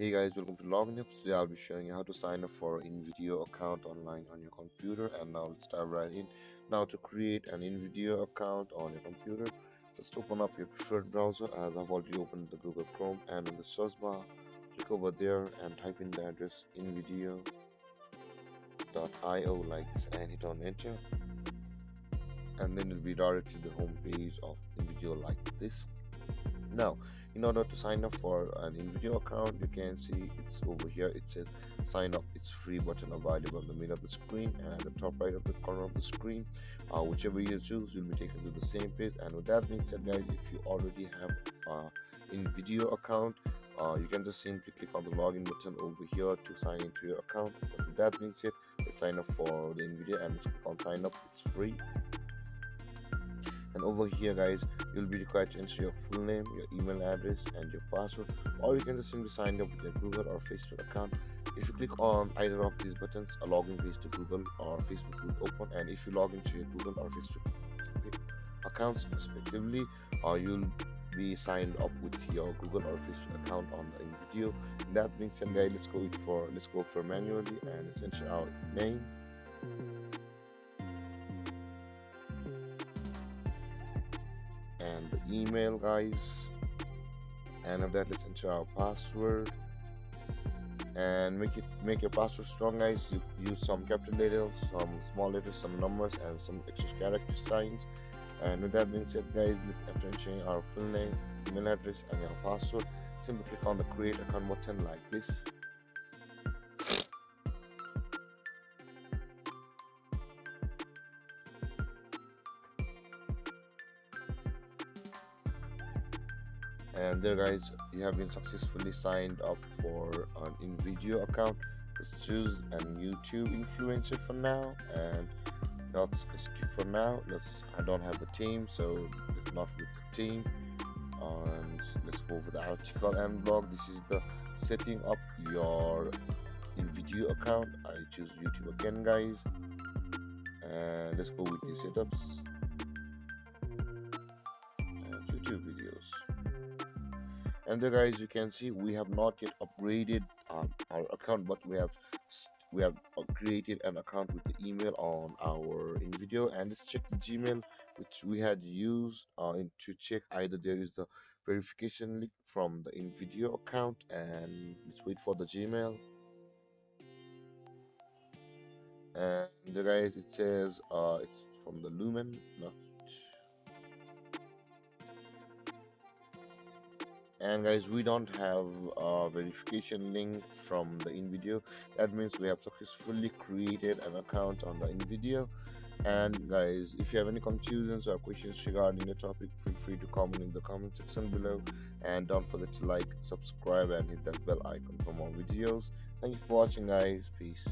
Hey guys, welcome to Login Tips. Today I'll be showing you how to sign up for Invideo account online on your computer. And now let's dive right in. Now to create an Invideo account on your computer, just open up your preferred browser. As I've already opened the Google Chrome, and in the search bar, click over there and type in the address invideo.io like this and hit on enter. And then it'll be directed to the home page of Invideo like this. Now, in order to sign up for an Invideo account, you can see it's over here. It says sign up, it's free button available in the middle of the screen, and at the top right of the corner of the screen, whichever you choose, you'll be taken to the same page. And with that being said, guys, if you already have Invideo account, you can just simply click on the login button over here to sign into your account. But with that being said, let's sign up for the Invideo and let's click on sign up. It's free. And over here, guys, you'll be required to enter your full name, your email address, and your password, or you can just simply sign up with your Google or Facebook account. If you click on either of these buttons, a login page to Google or Facebook will open, and if you log into your Google or Facebook accounts respectively, you'll be signed up with your Google or Facebook account on the Invideo. That being said, guys, let's go for manually, and let's enter our name and the email, guys. And after that, let's enter our password and make your password strong, guys. You use some capital letters, some small letters, some numbers, and some extra character signs. And with that being said, guys, after entering our full name, email address, and your password, simply click on the create account button like this. And there, guys, you have been successfully signed up for an Invideo account. Let's choose a YouTube influencer for now, and let's skip for now. I don't have the team, so it's not with the team. And let's go with the article and blog. This is the setting up your Invideo account. I choose YouTube again, guys, and let's go with the setups and YouTube videos. And there, guys, you can see we have not yet upgraded our account, but we have created an account with the email on our Invideo. And let's check the Gmail which we had used to check either there is the verification link from the Invideo account. And let's wait for the Gmail. And the, guys, it says it's from the Lumen, not. And guys, we don't have a verification link from the Invideo. That means we have successfully created an account on the Invideo. And guys, if you have any confusions or questions regarding the topic, feel free to comment in the comment section below. And don't forget to like, subscribe, and hit that bell icon for more videos. Thank you for watching, guys. Peace.